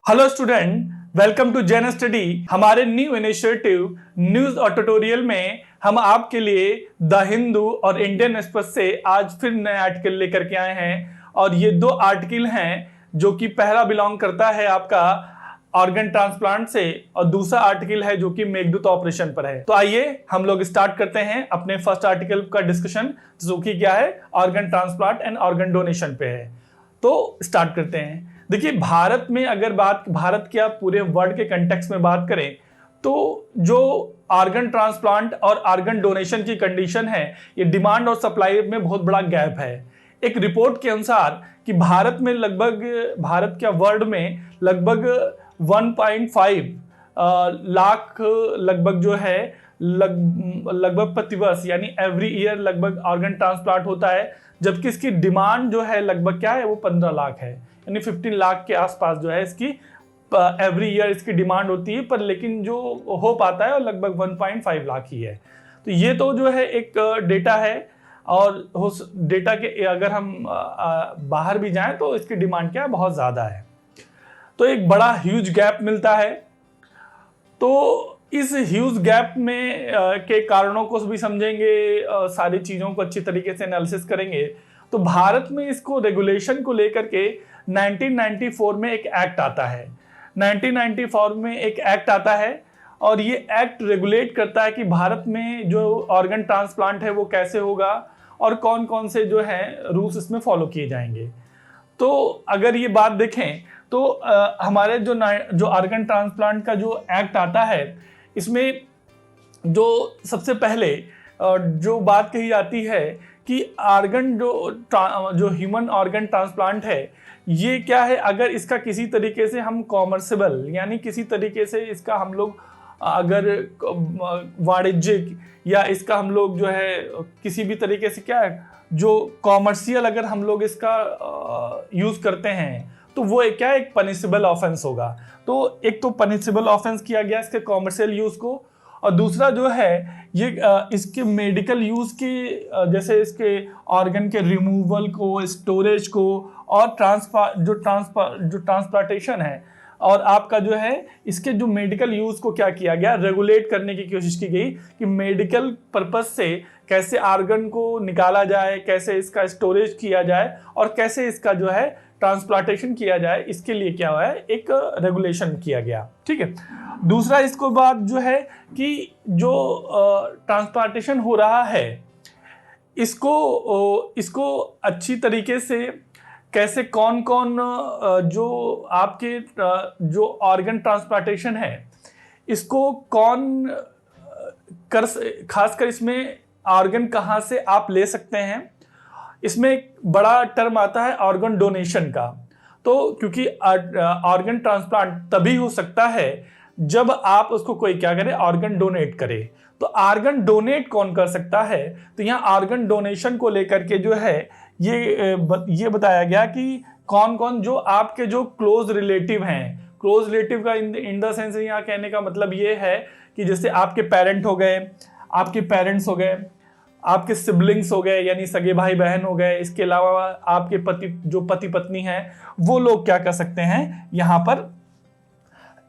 Hello student, welcome to Jain study. हमारे new initiative news और tutorial में हम आपके लिए द हिंदू और इंडियन एक्सप्रेस से आज फिर नए आर्टिकल लेकर के आए हैं। और ये दो आर्टिकल हैं जो कि पहला बिलोंग करता है आपका ऑर्गन ट्रांसप्लांट से और दूसरा आर्टिकल है जो कि मेघदूत ऑपरेशन पर है। तो आइए हम लोग स्टार्ट करते हैं अपने फर्स्ट आर्टिकल का डिस्कशन, जो कि क्या है, organ transplant and organ donation पे है। तो स्टार्ट करते हैं। देखिए, भारत में अगर भारत क्या पूरे वर्ल्ड के कंटेक्स्ट में बात करें तो जो ऑर्गन ट्रांसप्लांट और ऑर्गन डोनेशन की कंडीशन है, ये डिमांड और सप्लाई में बहुत बड़ा गैप है। एक रिपोर्ट के अनुसार कि भारत वर्ल्ड में लगभग 1.5 लाख लगभग जो है लगभग प्रतिवर्ष यानी एवरी ईयर लगभग ऑर्गन ट्रांसप्लांट होता है, जबकि इसकी डिमांड जो है लगभग क्या है, वो 15 लाख है, यानी 15 लाख के आसपास जो है इसकी एवरी ईयर इसकी डिमांड होती है। पर लेकिन जो हो पाता है वो लगभग 1.5 लाख ही है। तो ये तो जो है एक डेटा है, और उस डेटा के अगर हम बाहर भी जाएं तो इसकी डिमांड क्या है, बहुत ज़्यादा है। तो एक बड़ा ह्यूज गैप मिलता है। तो इस ह्यूज गैप में के कारणों को भी समझेंगे, सारी चीज़ों को अच्छी तरीके से एनालिसिस करेंगे। तो भारत में इसको रेगुलेशन को लेकर के 1994 में एक एक्ट आता है। 1994 में एक एक्ट आता है और ये एक्ट रेगुलेट करता है कि भारत में जो ऑर्गन ट्रांसप्लांट है वो कैसे होगा और कौन कौन से जो है रूल्स इसमें फॉलो किए जाएंगे। तो अगर ये बात देखें तो हमारे जो ऑर्गन ट्रांसप्लांट का जो एक्ट आता है, इसमें जो सबसे पहले जो बात कही जाती है कि ऑर्गन जो ह्यूमन ऑर्गन ट्रांसप्लांट है, ये क्या है, अगर इसका किसी तरीके से हम कॉमर्शियल यानी किसी तरीके से इसका हम लोग अगर वाणिज्यिक या इसका हम लोग जो है किसी भी तरीके से क्या है जो कॉमर्शियल अगर हम लोग इसका यूज करते हैं तो वो क्या है, एक पनिशेबल ऑफेंस होगा। तो एक तो पनिशेबल ऑफेंस किया गया इसके कॉमर्शियल यूज को, और दूसरा जो है ये इसके मेडिकल यूज की जैसे इसके ऑर्गन के रिमूवल को, स्टोरेज को और ट्रांसप्लांटेशन है, और आपका जो है इसके जो मेडिकल यूज को क्या किया गया, रेगुलेट करने की कोशिश की गई कि मेडिकल पर्पस से कैसे ऑर्गन को निकाला जाए, कैसे इसका स्टोरेज किया जाए और कैसे इसका जो है ट्रांसप्लांटेशन किया जाए। इसके लिए क्या हुआ है, एक रेगुलेशन किया गया। ठीक है। दूसरा इसको बात जो है कि जो ट्रांसप्लांटेशन हो रहा है इसको अच्छी तरीके से कैसे कौन कौन जो आपके जो ऑर्गन ट्रांसप्लांटेशन है इसको कौन खासकर इसमें ऑर्गन कहाँ से आप ले सकते हैं। इसमें एक बड़ा टर्म आता है ऑर्गन डोनेशन का। तो क्योंकि ऑर्गन ट्रांसप्लांट तभी हो सकता है जब आप उसको कोई क्या करे, ऑर्गन डोनेट करे। तो ऑर्गन डोनेट कौन कर सकता है, तो यहाँ ऑर्गन डोनेशन को लेकर के जो है ये बताया गया कि कौन कौन जो आपके जो क्लोज रिलेटिव हैं। क्लोज रिलेटिव का इन द सेंस यहाँ कहने का मतलब ये है कि जैसे आपके पेरेंट हो गए, आपके पेरेंट्स हो गए, आपके सिबलिंग्स हो गए यानी सगे भाई बहन हो गए, इसके अलावा आपके पति पत्नी हैं, वो लोग क्या कर सकते हैं, यहाँ पर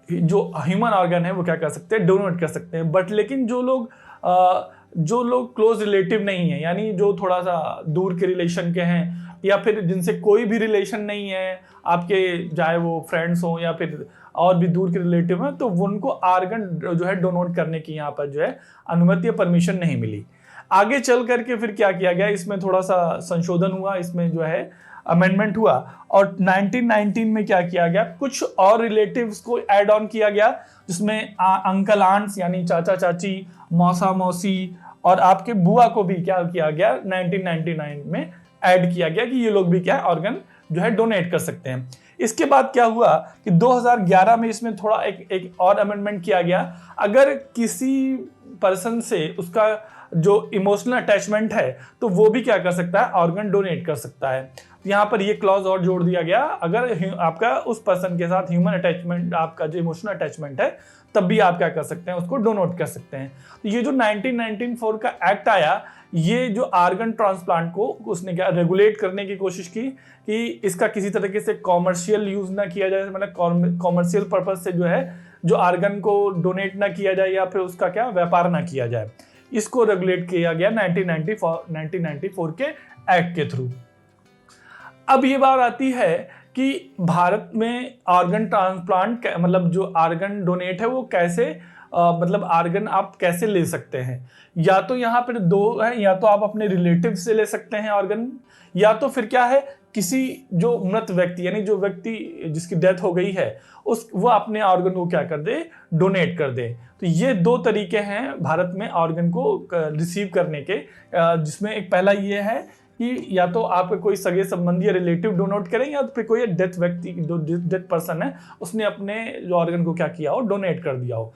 जो ह्यूमन ऑर्गन है वो क्या कर सकते हैं, डोनेट कर सकते हैं। बट लेकिन जो लोग क्लोज रिलेटिव नहीं है, यानी जो थोड़ा सा दूर के रिलेशन के हैं या फिर जिनसे कोई भी रिलेशन नहीं है आपके, चाहे वो फ्रेंड्स हो या फिर और भी दूर के रिलेटिव हैं, तो उनको ऑर्गन जो है डोनेट करने की यहाँ पर जो है अनुमति या परमिशन नहीं मिली। आगे चल करके फिर क्या किया गया, इसमें थोड़ा सा संशोधन हुआ, इसमें जो है अमेंडमेंट हुआ और 1919 में क्या किया गया, कुछ और रिलेटिव्स को ऐड ऑन किया गया, जिसमें अंकल आंट्स यानी चाचा चाची, मौसा मौसी और आपके बुआ को भी क्या किया गया 1999 में ऐड किया गया कि ये लोग भी क्या ऑर्गन जो है डोनेट कर सकते हैं। इसके बाद क्या हुआ कि 2011 में इसमें थोड़ा एक और अमेंडमेंट किया गया। अगर किसी पर्सन से उसका जो इमोशनल अटैचमेंट है तो वो भी क्या कर सकता है, ऑर्गन डोनेट कर सकता है। यहाँ पर ये क्लॉज और जोड़ दिया गया, अगर आपका उस पर्सन के साथ ह्यूमन अटैचमेंट, आपका जो इमोशनल अटैचमेंट है, तब भी आप क्या कर सकते हैं, उसको डोनेट कर सकते हैं। तो ये जो 1994 का एक्ट आया, ये जो आर्गन ट्रांसप्लांट को उसने क्या रेगुलेट करने की कोशिश की कि इसका किसी तरीके से कॉमर्शियल यूज ना किया जाए, मतलब कॉमर्शियल पर्पज से जो है जो आर्गन को डोनेट ना किया जाए या फिर उसका क्या व्यापार ना किया जाए। इसको रेगुलेट किया गया 1994 के एक्ट के थ्रू। अब ये बात आती है कि भारत में आर्गन ट्रांसप्लांट मतलब जो आर्गन डोनेट है वो कैसे मतलब आर्गन आप कैसे ले सकते हैं। या तो यहाँ पर दो है, या तो आप अपने रिलेटिव से ले सकते हैं ऑर्गन, या तो फिर क्या है किसी जो मृत व्यक्ति यानी जो व्यक्ति जिसकी डेथ हो गई है वो अपने ऑर्गन को क्या कर दे, डोनेट कर दे। तो ये दो तरीके हैं भारत में ऑर्गन को रिसीव करने के, जिसमें एक पहला ये है कि या तो आप कोई सगे संबंधी या रिलेटिव डोनेट करें, या तो फिर कोई डेथ व्यक्ति जो डेथ पर्सन है उसने अपने जो ऑर्गन को क्या किया हो, डोनेट कर दिया हो।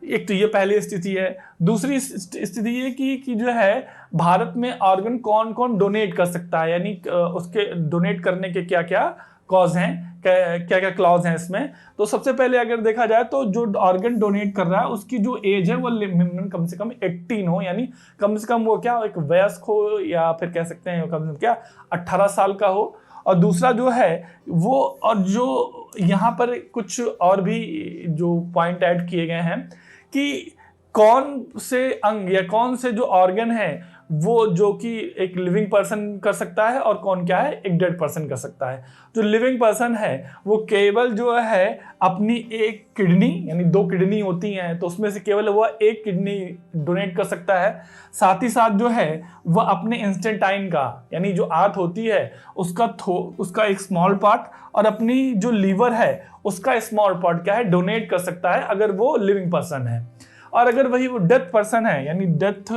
एक तो ये पहली स्थिति है। दूसरी स्थिति ये कि जो है भारत में ऑर्गन कौन कौन डोनेट कर सकता है, यानी उसके डोनेट करने के क्या क्या कॉज हैं, क्या क्या क्लॉज हैं इसमें। तो सबसे पहले अगर देखा जाए तो जो ऑर्गन डोनेट कर रहा है उसकी जो एज है वो मिनिमम कम से कम 18 हो, यानी कम से कम वो क्या एक वयस्क हो, या फिर कह सकते हैं कम से कम क्या 18 साल का हो। और दूसरा जो है वो, और जो यहाँ पर कुछ और भी जो पॉइंट ऐड किए गए हैं कि कौन से अंग या कौन से जो ऑर्गन है वो जो कि एक लिविंग पर्सन कर सकता है और कौन क्या है एक डेड पर्सन कर सकता है। जो लिविंग पर्सन है वो केवल जो है अपनी एक किडनी, यानी 2 किडनी होती हैं तो उसमें से केवल वह एक किडनी डोनेट कर सकता है। साथ ही साथ जो है वह अपने इंस्टेंटाइन का, यानी जो आंत होती है उसका एक स्मॉल पार्ट, और अपनी जो लीवर है उसका स्मॉल पार्ट क्या है डोनेट कर सकता है अगर वो लिविंग पर्सन है। और अगर वही वो डेथ पर्सन है, यानी डेथ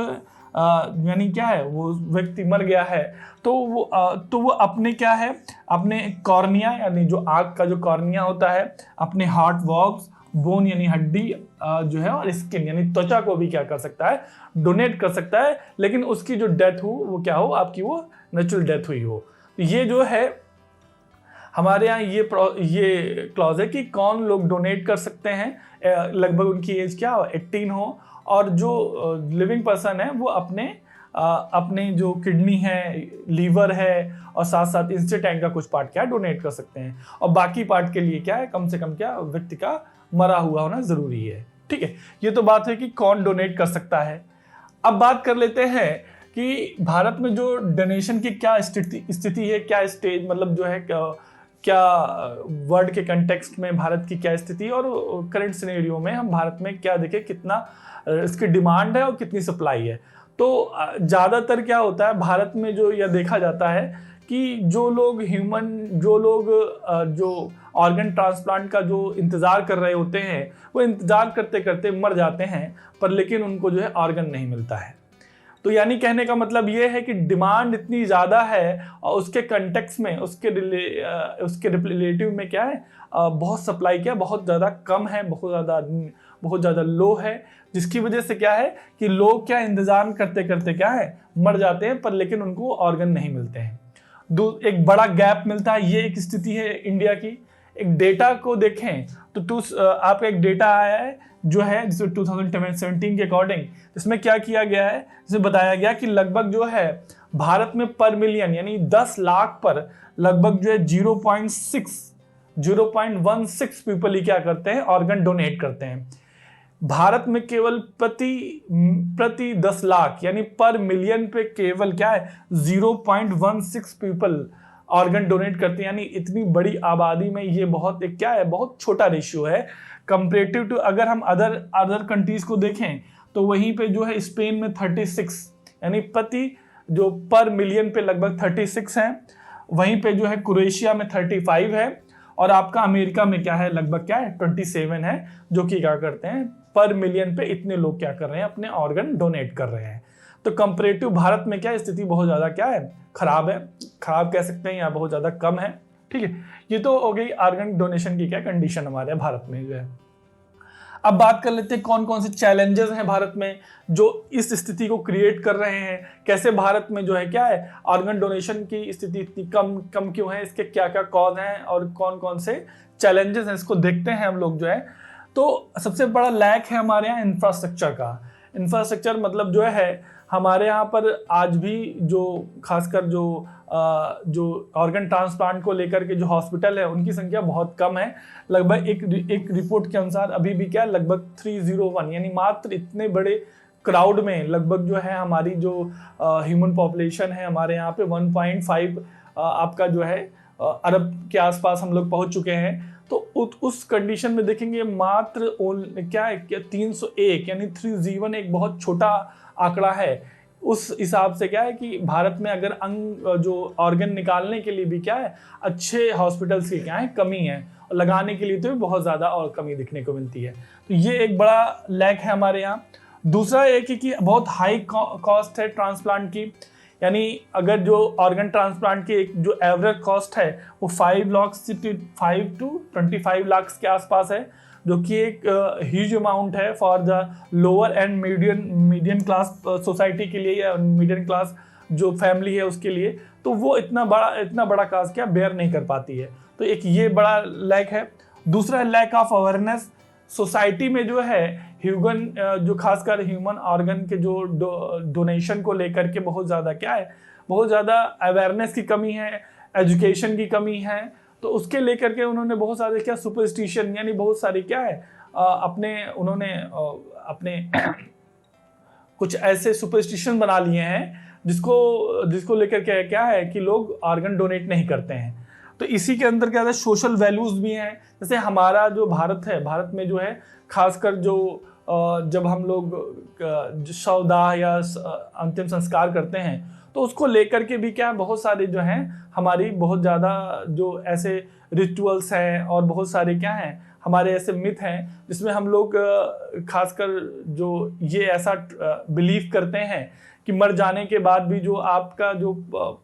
यानी क्या है वो व्यक्ति मर गया है, तो वो अपने क्या है अपने कॉर्निया, यानी जो आंख का जो कॉर्निया होता है, अपने हार्ट वॉल्व्स, बोन यानी हड्डी जो है, और स्किन यानी त्वचा को भी क्या कर सकता है डोनेट कर सकता है, लेकिन उसकी जो डेथ हो वो क्या हो आपकी वो नेचुरल डेथ हुई हो। तो ये जो है हमारे यहाँ ये क्लॉज है कि कौन लोग डोनेट कर सकते हैं, लगभग उनकी एज क्या हो 18 हो, और जो लिविंग पर्सन है वो अपने जो किडनी है, लीवर है, और साथ साथ इंस्टेंटाइन का कुछ पार्ट क्या डोनेट कर सकते हैं, और बाकी पार्ट के लिए क्या है कम से कम क्या व्यक्ति का मरा हुआ होना जरूरी है। ठीक है, ये तो बात है कि कौन डोनेट कर सकता है। अब बात कर लेते हैं कि भारत में जो डोनेशन की क्या स्थिति है, क्या स्टेज मतलब जो है क्या वर्ल्ड के कंटेक्स्ट में भारत की क्या स्थिति, और करंट सिनेरियो में हम भारत में क्या देखें कितना इसकी डिमांड है और कितनी सप्लाई है। तो ज़्यादातर क्या होता है भारत में जो यह देखा जाता है कि जो लोग जो ऑर्गन ट्रांसप्लांट का जो इंतज़ार कर रहे होते हैं वो इंतज़ार करते करते मर जाते हैं, पर लेकिन उनको जो है ऑर्गन नहीं मिलता है। तो यानी कहने का मतलब ये है कि डिमांड इतनी ज़्यादा है और उसके कंटेक्स्ट में उसके रिलेटिव में क्या है बहुत सप्लाई क्या बहुत ज़्यादा कम है, बहुत ज़्यादा लो है, जिसकी वजह से क्या है कि लोग क्या इंतज़ार करते करते क्या है मर जाते हैं, पर लेकिन उनको ऑर्गन नहीं मिलते हैं। एक बड़ा गैप मिलता है, ये एक स्थिति है इंडिया की। एक डेटा को देखें तो आपका एक डेटा आया है जो है जिसमें 2017 के अकॉर्डिंग, इसमें क्या किया गया है, जिसमें बताया गया कि लगभग जो है भारत में पर मिलियन यानी 10 लाख पर लगभग जो है 0.16 पीपल ही क्या करते हैं ऑर्गन डोनेट करते हैं। भारत में केवल प्रति 10 लाख यानी पर मिलियन पे केवल क्या है 0.16 पीपल ऑर्गन डोनेट करते हैं, यानी इतनी बड़ी आबादी में ये बहुत एक क्या है बहुत छोटा रेशियो है कंपेरेटिव टू। अगर हम अदर कंट्रीज को देखें तो वहीं पे जो है स्पेन में 36 यानी पर मिलियन पे लगभग 36 हैं, वहीं पे जो है क्रोएशिया में 35 है, और आपका अमेरिका में क्या है लगभग क्या है 27 है, जो कि क्या करते हैं पर मिलियन पे इतने लोग क्या कर रहे हैं अपने ऑर्गन डोनेट कर रहे हैं। तो कंपेरेटिव भारत में क्या स्थिति बहुत ज़्यादा क्या है खराब कह सकते हैं, या बहुत ज़्यादा कम है। ठीक है, ये तो हो गई ऑर्गन डोनेशन की क्या कंडीशन हमारे भारत में जो है। अब बात कर लेते हैं कौन कौन से चैलेंजेस हैं भारत में जो इस स्थिति को क्रिएट कर रहे हैं, कैसे भारत में जो है क्या है ऑर्गन डोनेशन की स्थिति इतनी कम क्यों है, इसके क्या क्या कॉज हैं और कौन कौन से चैलेंजेस हैं, इसको देखते हैं हम लोग जो है। तो सबसे बड़ा लैक है हमारे यहाँ इंफ्रास्ट्रक्चर का। इंफ्रास्ट्रक्चर मतलब जो है हमारे यहाँ पर आज भी जो खासकर जो ऑर्गन ट्रांसप्लांट को लेकर के जो हॉस्पिटल है उनकी संख्या बहुत कम है। लगभग एक रिपोर्ट के अनुसार अभी भी क्या लगभग 301 यानी मात्र इतने बड़े क्राउड में लगभग जो है हमारी जो ह्यूमन पॉपुलेशन है हमारे यहाँ पे 1.5 आपका जो है अरब के आसपास हम लोग पहुंच चुके हैं। तो उस कंडीशन में देखेंगे मात्र क्या है 301 यानी 301 एक बहुत छोटा आंकड़ा है। उस हिसाब से क्या है कि भारत में अगर अंग जो ऑर्गन निकालने के लिए भी क्या है अच्छे हॉस्पिटल्स की क्या है कमी है, और लगाने के लिए तो बहुत ज़्यादा और कमी दिखने को मिलती है। तो ये एक बड़ा लैक है हमारे यहाँ। दूसरा एक है कि बहुत हाई कॉस्ट है ट्रांसप्लांट की, यानी अगर जो ऑर्गन ट्रांसप्लांट की एक जो एवरेज कॉस्ट है वो 5 लाख से 5 to 25 लाख के आसपास है, जो कि एक ह्यूज अमाउंट है for the lower and medium class society के लिए या मीडियम क्लास जो फैमिली है उसके लिए। तो वो इतना बड़ा कास्ट क्या बेयर नहीं कर पाती है। तो एक ये बड़ा लैक है। दूसरा लैक ऑफ अवेयरनेस सोसाइटी में जो है जो खासकर ह्यूमन ऑर्गन के जो डोनेशन को लेकर के बहुत ज़्यादा अवेयरनेस की कमी है, एजुकेशन की कमी है। तो उसके लेकर के उन्होंने बहुत सारे क्या सुपरस्टिशन यानी बहुत सारे क्या है अपने कुछ ऐसे सुपरस्टिशन बना लिए हैं जिसको लेकर के क्या है कि लोग ऑर्गन डोनेट नहीं करते हैं। तो इसी के अंदर क्या है सोशल वैल्यूज भी हैं। जैसे हमारा जो भारत है, भारत में जो है खासकर जो जब हम लोग शवदाह या अंतिम संस्कार करते हैं तो उसको लेकर के भी क्या बहुत सारे जो हैं हमारी बहुत ज़्यादा जो ऐसे रिचुअल्स हैं और बहुत सारे क्या हैं हमारे ऐसे मिथ हैं जिसमें हम लोग खासकर जो ये ऐसा बिलीव करते हैं कि मर जाने के बाद भी जो आपका जो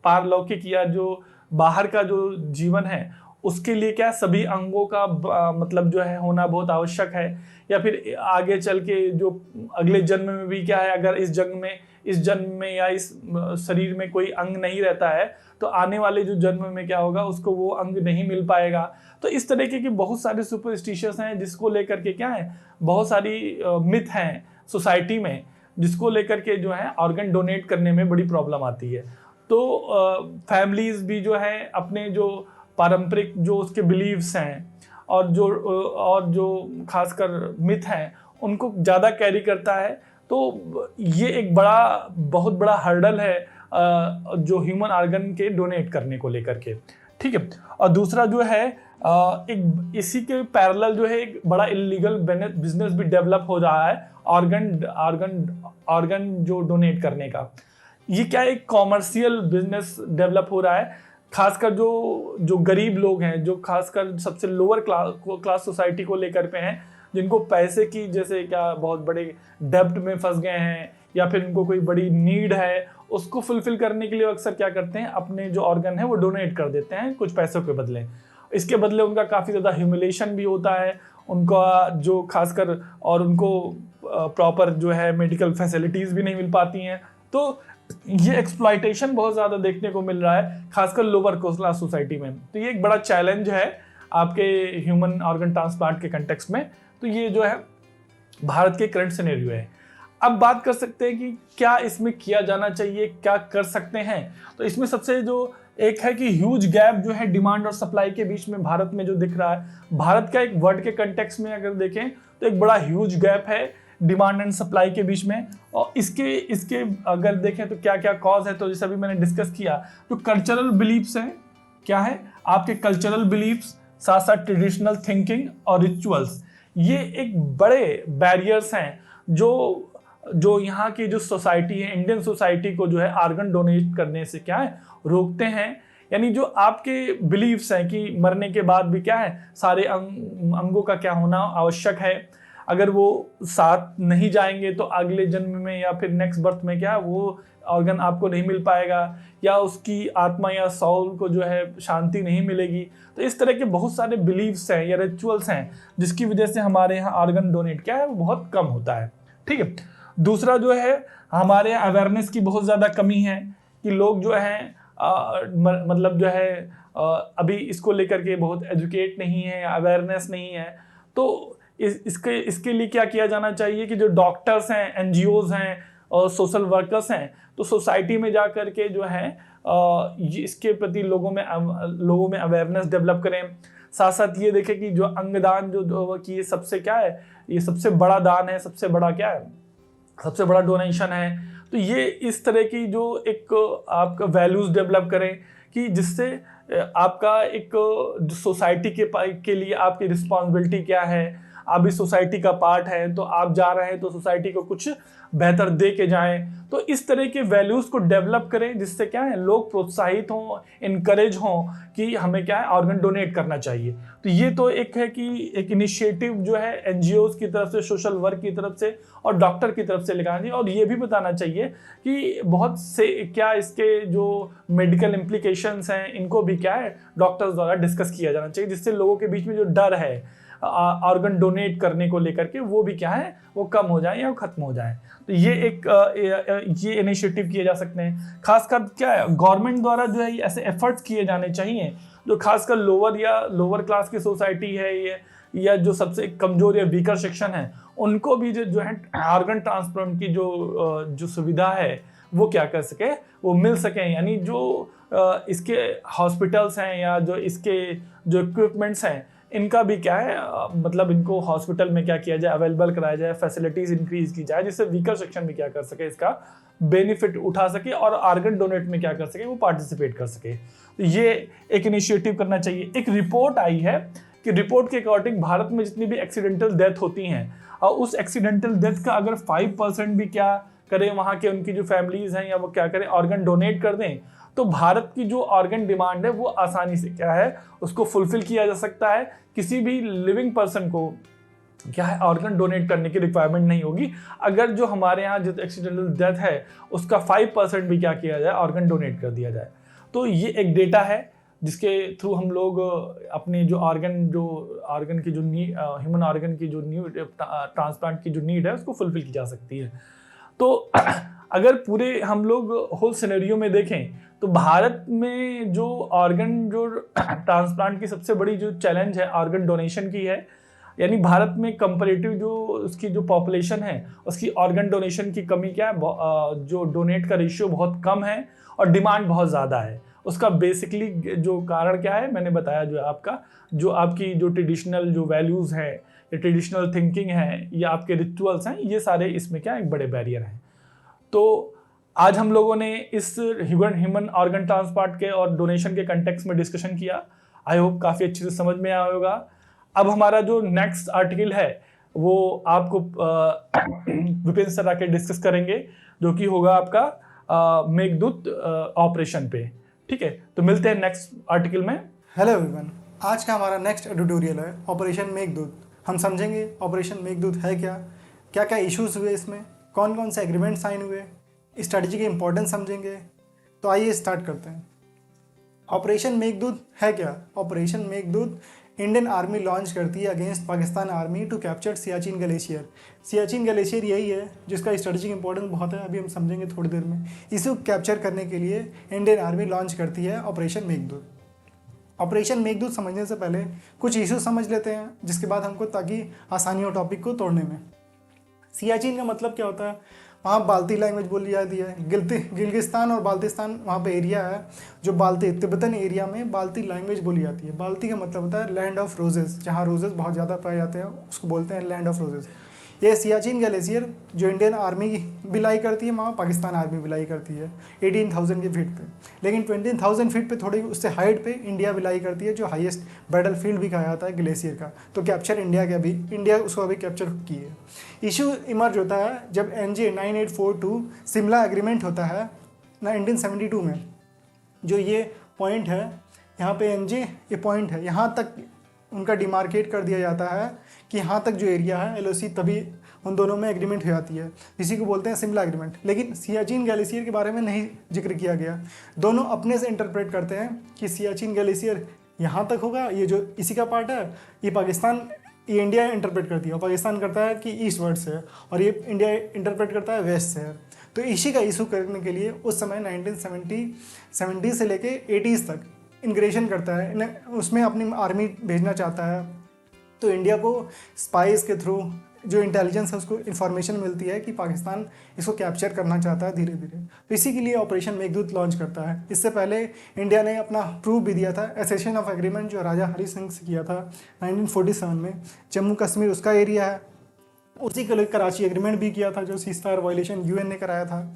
पारलौकिक या जो बाहर का जो जीवन है उसके लिए क्या सभी अंगों का मतलब जो है होना बहुत आवश्यक है, या फिर आगे चल के जो अगले जन्म में भी क्या है अगर इस जन्म में या इस शरीर में कोई अंग नहीं रहता है तो आने वाले जो जन्म में क्या होगा उसको वो अंग नहीं मिल पाएगा। तो इस तरीके की बहुत सारे सुपरस्टिशंस हैं जिसको लेकर के क्या है बहुत सारी मिथ हैं सोसाइटी में, जिसको लेकर के जो है ऑर्गन डोनेट करने में बड़ी प्रॉब्लम आती है। तो फैमिलीज भी जो है अपने जो पारंपरिक जो उसके बिलीव्स हैं और जो खासकर मिथ हैं उनको ज़्यादा कैरी करता है। तो ये एक बहुत बड़ा हर्डल है जो ह्यूमन ऑर्गन के डोनेट करने को लेकर के, ठीक है। और दूसरा जो है एक इसी के पैरेलल जो है एक बड़ा इलीगल बिजनेस भी डेवलप हो रहा है ऑर्गन जो डोनेट करने का। ये क्या एक कॉमर्शियल बिजनेस डेवलप हो रहा है, खासकर जो गरीब लोग हैं, जो खासकर सबसे लोअर क्लास सोसाइटी को लेकर पे हैं, जिनको पैसे की जैसे क्या बहुत बड़े डेब्ट में फंस गए हैं या फिर उनको कोई बड़ी नीड है, उसको फुलफिल करने के लिए अक्सर क्या करते हैं अपने जो ऑर्गन है वो डोनेट कर देते हैं कुछ पैसों के बदले। इसके बदले उनका काफ़ी ज़्यादा ह्यूमिलेशन भी होता है उनका जो खासकर, और उनको प्रॉपर जो है मेडिकल फैसिलिटीज़ भी नहीं मिल पाती हैं। तो ये एक्सप्लॉयटेशन बहुत ज़्यादा देखने को मिल रहा है खासकर लोअर क्लास सोसाइटी में। तो ये एक बड़ा चैलेंज है आपके ह्यूमन ऑर्गन ट्रांसप्लांट के कंटेक्स्ट में। तो ये जो है भारत के करंट सिनेरियो है। अब बात कर सकते हैं कि क्या इसमें किया जाना चाहिए, क्या कर सकते हैं। तो इसमें सबसे जो एक है कि ह्यूज गैप जो है डिमांड और सप्लाई के बीच में भारत में जो दिख रहा है, भारत का एक वर्ल्ड के कंटेक्स्ट में अगर देखें तो एक बड़ा ह्यूज गैप है डिमांड एंड सप्लाई के बीच में। और इसके अगर देखें तो क्या क्या कॉज है, तो जैसे अभी मैंने डिस्कस किया जो कल्चरल बिलीफ्स हैं, क्या है आपके कल्चरल बिलीफ्स, साथ साथ ट्रेडिशनल थिंकिंग और रिचुअल्स, ये एक बड़े बैरियर्स हैं जो यहाँ की जो सोसाइटी है, इंडियन सोसाइटी को जो है ऑर्गन डोनेट करने से क्या है रोकते हैं। यानी जो आपके बिलीव्स हैं कि मरने के बाद भी क्या है सारे अंगों का क्या होना आवश्यक है, अगर वो साथ नहीं जाएंगे तो अगले जन्म में या फिर नेक्स्ट बर्थ में क्या है वो ऑर्गन आपको नहीं मिल पाएगा, या उसकी आत्मा या सॉल को जो है शांति नहीं मिलेगी। तो इस तरह के बहुत सारे बिलीव्स हैं या रिचुअल्स हैं जिसकी वजह से हमारे यहाँ ऑर्गन डोनेट क्या है वो बहुत कम होता है, ठीक है। दूसरा जो है हमारे यहाँ अवेयरनेस की बहुत ज़्यादा कमी है कि लोग जो हैं मतलब जो है अभी इसको लेकर के बहुत एजुकेट नहीं है, अवेयरनेस नहीं है। तो इसके लिए क्या किया जाना चाहिए कि जो डॉक्टर्स हैं, एनजीओज हैं, और सोशल वर्कर्स हैं, तो सोसाइटी में जा कर के जो है इसके प्रति लोगों में अवेयरनेस डेवलप करें। साथ साथ ये देखें कि जो अंगदान जो कि ये सबसे क्या है, ये सबसे बड़ा दान है, सबसे बड़ा क्या है, सबसे बड़ा डोनेशन है। तो ये इस तरह की जो एक आपका वैल्यूज डेवलप करें कि जिससे आपका एक जो सोसाइटी के लिए आपकी रिस्पॉन्सिबिलिटी क्या है, आप इस सोसाइटी का पार्ट है, तो आप जा रहे हैं तो सोसाइटी को कुछ बेहतर दे के जाएं। तो इस तरह के वैल्यूज को डेवलप करें जिससे क्या है लोग प्रोत्साहित हों, इनकरेज हों कि हमें क्या है ऑर्गन डोनेट करना चाहिए। तो ये तो एक है कि एक इनिशिएटिव जो है एनजीओज की तरफ से, सोशल वर्क की तरफ से और डॉक्टर की तरफ से लगाना चाहिए। और ये भी बताना चाहिए कि बहुत से क्या इसके जो मेडिकल इम्प्लीकेशंस हैं इनको भी क्या है डॉक्टर्स द्वारा डिस्कस किया जाना चाहिए, जिससे लोगों के बीच में जो डर है ऑर्गन डोनेट करने को लेकर के वो भी क्या है वो कम हो जाए या खत्म हो जाए। तो ये एक ये इनिशिएटिव किए जा सकते हैं। खासकर क्या है गवर्नमेंट द्वारा जो है ऐसे एफर्ट्स किए जाने चाहिए जो खासकर लोअर क्लास की सोसाइटी है ये, या जो सबसे कमजोर या वीकर सेक्शन है, उनको भी जो है ऑर्गन ट्रांसप्लांट की जो सुविधा है वो क्या कर सके, वो मिल सके। यानी जो इसके हॉस्पिटल्स हैं या जो इसके जो इक्विपमेंट्स हैं इनका भी क्या है मतलब इनको हॉस्पिटल में क्या किया जाए, अवेलेबल कराया जाए, फैसिलिटीज इंक्रीज की जाए, जिससे वीकर सेक्शन भी क्या कर सके, इसका बेनिफिट उठा सके और ऑर्गन डोनेट में क्या कर सके, वो पार्टिसिपेट कर सके। तो ये एक इनिशिएटिव करना चाहिए। एक रिपोर्ट आई है कि रिपोर्ट के अकॉर्डिंग भारत में जितनी भी एक्सीडेंटल डेथ होती हैं और उस एक्सीडेंटल डेथ का अगर 5% भी क्या करें वहाँ के उनकी जो फैमिलीज हैं या वो क्या करें ऑर्गन डोनेट कर दें, तो भारत की जो ऑर्गन डिमांड है वो आसानी से क्या है उसको फुलफिल किया जा सकता है। किसी भी लिविंग पर्सन को क्या है ऑर्गन डोनेट करने की रिक्वायरमेंट नहीं होगी अगर जो हमारे यहाँ जो एक्सीडेंटल डेथ है उसका 5% भी क्या किया जाए, ऑर्गन डोनेट कर दिया जाए। तो ये एक डेटा है जिसके थ्रू हम लोग अपनी जो ऑर्गन की जो ह्यूमन ऑर्गन की जो ट्रांसप्लांट की जो नीड है उसको फुलफिल की जा सकती है। तो अगर पूरे हम लोग होल सिनेरियो में देखें तो भारत में जो ट्रांसप्लांट की सबसे बड़ी जो चैलेंज है ऑर्गन डोनेशन की है। यानी भारत में कंपैरेटिव जो उसकी जो पॉपुलेशन है उसकी ऑर्गन डोनेशन की कमी क्या है, जो डोनेट का रेशियो बहुत कम है और डिमांड बहुत ज़्यादा है। उसका बेसिकली जो कारण क्या है मैंने बताया, जो आपकी जो ट्रेडिशनल जो वैल्यूज़ हैं या ट्रेडिशनल थिंकिंग है या आपके रिचुअल्स हैं, ये सारे इसमें क्या एक बड़े बैरियर हैं। तो आज हम लोगों ने इस ह्यूमन ऑर्गन ट्रांसप्लांट के और डोनेशन के कंटेक्स्ट में डिस्कशन किया। आई होप काफ़ी अच्छे से समझ में आया होगा। अब हमारा जो नेक्स्ट आर्टिकल है वो आपको विपिन सर आके डिस्कस करेंगे, जो कि होगा आपका मेघदूत ऑपरेशन पे। ठीक है, तो मिलते हैं नेक्स्ट आर्टिकल में। हेलो एवरीवन, आज का हमारा नेक्स्ट एडिटोरियल है ऑपरेशन मेघदूत। हम समझेंगे ऑपरेशन मेघदूत है क्या, क्या क्या इश्यूज हुए इसमें, कौन कौन से एग्रीमेंट साइन हुए, स्ट्रैटेजी की इंपॉर्टेंस समझेंगे। तो आइए स्टार्ट करते हैं। ऑपरेशन मेघदूत है क्या? Operation Meghdoot Indian army launch करती है against Pakistan army to capture Siachen glacier. Siachen glacier यही है जिसका स्ट्रेटेजिक इंपॉर्टेंस बहुत है, अभी हम समझेंगे थोड़ी देर में। इसे कैप्चर करने के लिए इंडियन आर्मी लॉन्च करती है ऑपरेशन मेघदूत। ऑपरेशन मेघदूत समझने से पहले कुछ इशू समझ लेते हैं, जिसके बाद हमको ताकि आसानी हो टॉपिक को तोड़ने में। सियाचिन का मतलब क्या होता है? वहाँ बाल्टी लैंग्वेज बोली जाती है। गिलगिस्तान और बाल्टिस्तान वहाँ पे एरिया है जो तिब्बतन एरिया में बाल्टी लैंग्वेज बोली जाती है। बाल्टी का मतलब होता है लैंड ऑफ रोजेस, जहाँ रोजेस बहुत ज़्यादा पाए जाते हैं उसको बोलते हैं लैंड ऑफ रोजेस। ये सियाचिन ग्लेशियर जो इंडियन आर्मी बिलाई करती है वहाँ पाकिस्तान आर्मी बिलाई करती है 18,000 के फीट पे, लेकिन 20,000 फीट पे थोड़ी उससे हाइट पे इंडिया बिलाई करती है, जो हाईएस्ट बैटल फील्ड भी कहा जाता है ग्लेशियर का। तो कैप्चर इंडिया उसको अभी कैप्चर की है। इशू इमर्ज होता है जब NJ 9842 शिमला एग्रीमेंट होता है 1972 में। जो ये पॉइंट है यहाँ पे NJ ये पॉइंट है, यहाँ तक उनका डिमार्केट कर दिया जाता है कि यहाँ तक जो एरिया है LOC, तभी उन दोनों में एग्रीमेंट हो जाती है। इसी को बोलते हैं शिमला एग्रीमेंट। लेकिन सियाचिन ग्लेशियर के बारे में नहीं जिक्र किया गया। दोनों अपने से इंटरप्रेट करते हैं कि सियाचिन ग्लेशियर यहाँ तक होगा, ये जो इसी का पार्ट है, ये इंडिया इंटरप्रेट करती है। पाकिस्तान करता है कि ईस्ट वर्ड से है और ये इंडिया इंटरप्रेट करता है वेस्ट से है। तो इसी का इशू करने के लिए उस समय 1970 से लेके 80s तक इंग्रेशन करता है, उसमें अपनी आर्मी भेजना चाहता है। तो इंडिया को स्पाइस के थ्रू जो इंटेलिजेंस है उसको इन्फॉर्मेशन मिलती है कि पाकिस्तान इसको कैप्चर करना चाहता है धीरे धीरे। तो इसी के लिए ऑपरेशन मेघदूत लॉन्च करता है। इससे पहले इंडिया ने अपना प्रूफ भी दिया था, एसेशन ऑफ एग्रीमेंट जो राजा हरी सिंह से किया था 1947 में। जम्मू कश्मीर उसका एरिया है। उसी के लिए कराची एग्रीमेंट भी किया था जो सीज फायर वायलेशन यूएन ने कराया था।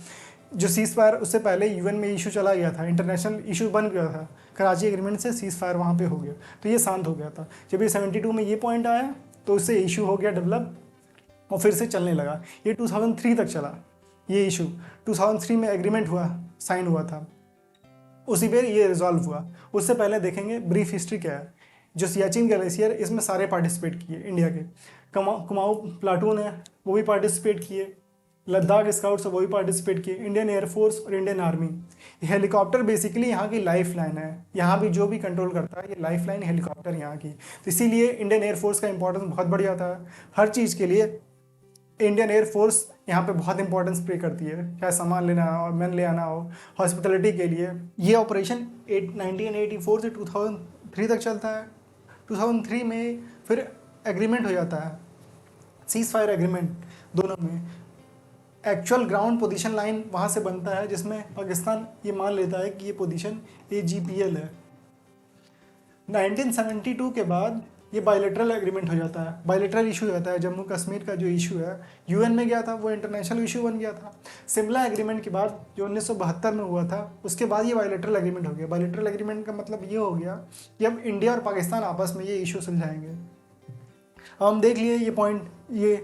जो सीज फायर उससे पहले यूएन में इशू चला गया था, इंटरनेशनल इशू बन गया था, कराची एग्रीमेंट से सीज फायर वहाँ पे हो गया, तो ये शांत हो गया था। जब ये 72 में ये पॉइंट आया तो उससे इशू हो गया डेवलप और फिर से चलने लगा। ये 2003 तक चला ये इशू। 2003 में एग्रीमेंट हुआ, साइन हुआ था, उसी पर ये रिजॉल्व हुआ। उससे पहले देखेंगे ब्रीफ हिस्ट्री क्या है। जो सियाचिन ग्लेशियर, इसमें सारे पार्टिसिपेट किए इंडिया के। कुमाऊं प्लाटून है वो भी पार्टिसिपेट किए, लद्दाख स्काउट्स वो भी पार्टिसिपेट किए, इंडियन एयरफोर्स और इंडियन आर्मी। हेलीकॉप्टर बेसिकली यहाँ की लाइफ लाइन है, यहाँ भी जो भी कंट्रोल करता है ये लाइफ लाइन हेलीकॉप्टर यहाँ की। तो इसीलिए इंडियन एयरफोर्स का इंपॉर्टेंस बहुत बढ़ जाता है। हर चीज़ के लिए इंडियन एयरफोर्स यहाँ पे बहुत इंपॉर्टेंस प्ले करती है, चाहे सामान लेना हो, मैन ले आना हो, हॉस्पिटलिटी के लिए। ये ऑपरेशन 1984 से 2003 तक चलता है। 2003 में फिर एग्रीमेंट हो जाता है, सीज फायर एग्रीमेंट दोनों में। एक्चुअल ग्राउंड पोजीशन लाइन वहाँ से बनता है जिसमें पाकिस्तान ये मान लेता है कि ये पोजीशन AGPL है। 1972 के बाद ये बायलैटरल एग्रीमेंट हो जाता है, बायलैटरल इशू हो जाता है। जम्मू कश्मीर का जो इशू है यूएन में गया था, वो इंटरनेशनल इशू बन गया था। शिमला एग्रीमेंट के बाद जो 1972 में हुआ था, उसके बाद ये बायलैटरल एग्रीमेंट हो गया। बायलैटरल एग्रीमेंट का मतलब ये हो गया कि अब इंडिया और पाकिस्तान आपस में ये इशू सुलझाएंगे। अब हम देख लिए ये पॉइंट, ये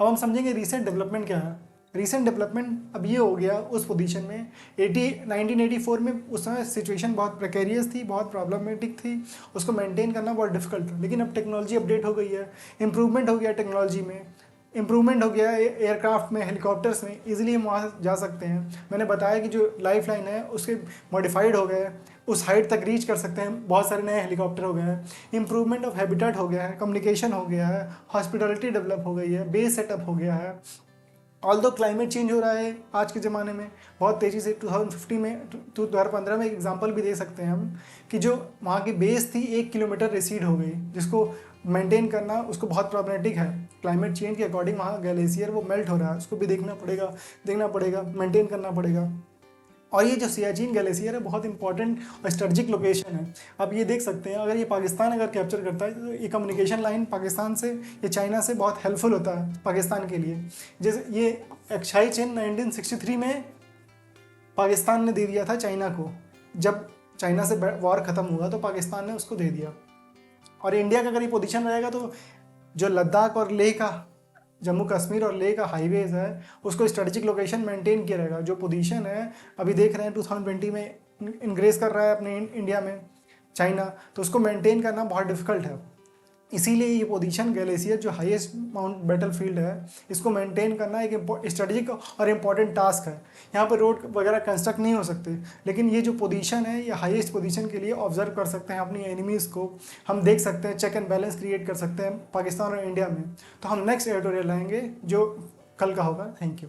अब हम समझेंगे रिसेंट डेवलपमेंट क्या है। रिसेंट डेवलपमेंट अब ये हो गया उस पोजीशन में 1984 में उस समय सिचुएशन बहुत प्रेकेरियस थी, बहुत प्रॉब्लमेटिक थी, उसको मेंटेन करना बहुत डिफिकल्ट था। लेकिन अब टेक्नोलॉजी अपडेट हो गई है, इम्प्रूवमेंट हो गया टेक्नोलॉजी में, इम्प्रूवमेंट हो गया एयरक्राफ्ट में, हेलीकॉप्टर्स में, इजीली हम वहाँ जा सकते हैं। मैंने बताया कि जो लाइफ लाइन है उसके मॉडिफाइड हो गए, उस हाइट तक रीच कर सकते हैं। बहुत सारे नए हेलीकॉप्टर हो गए हैं, इम्प्रूवमेंट ऑफ हैबिटेट हो गया है, कम्युनिकेशन हो गया है, हॉस्पिटलिटी डेवलप हो गई है, बेस सेटअप हो गया है। ऑल्दो क्लाइमेट चेंज हो रहा है आज के ज़माने में बहुत तेज़ी से। 2050 में 2015 में एक एग्जांपल भी दे सकते हैं हम कि जो वहाँ की बेस थी 1 किलोमीटर रिसीड हो गई, जिसको मेंटेन करना उसको बहुत प्रॉब्लमेटिक है। क्लाइमेट चेंज के अकॉर्डिंग वहाँ ग्लेशियर वो मेल्ट हो रहा है, उसको भी देखना पड़ेगा, मेंटेन करना पड़ेगा। और ये जो सियाचिन ग्लेशियर है बहुत इंपॉर्टेंट और स्ट्रेटजिक लोकेशन है। आप ये देख सकते हैं, अगर ये पाकिस्तान अगर कैप्चर करता है तो ये कम्युनिकेशन लाइन पाकिस्तान से या चाइना से बहुत हेल्पफुल होता है पाकिस्तान के लिए। जैसे ये एक्साई चेन 1963 में पाकिस्तान ने दे दिया था चाइना को। जब चाइना से वॉर ख़त्म हुआ तो पाकिस्तान ने उसको दे दिया। और इंडिया का अगर ये पोजीशन रहेगा तो जो लद्दाख और लेह का, जम्मू कश्मीर और लेह का हाईवेज है, उसको स्ट्रेटेजिक लोकेशन मेंटेन किया रहेगा। जो पोजीशन है अभी देख रहे हैं 2020 में इंक्रीज कर रहा है अपने इंडिया में चाइना, तो उसको मेंटेन करना बहुत डिफिकल्ट है। इसीलिए ये पोजीशन ग्लेशियर जो हाईएस्ट माउंट बैटल फील्ड है, इसको मेंटेन करना एक स्ट्रेटेजिक और इम्पॉर्टेंट टास्क है। यहाँ पर रोड वगैरह कंस्ट्रक्ट नहीं हो सकते, लेकिन ये जो पोजीशन है ये हाईएस्ट पोजीशन के लिए ऑब्जर्व कर सकते हैं अपनी एनिमीज़ को। हम देख सकते हैं, चेक एंड बैलेंस क्रिएट कर सकते हैं पाकिस्तान और इंडिया में। तो हम नेक्स्ट एडिटोरियल लाएंगे जो कल का होगा। Thank you.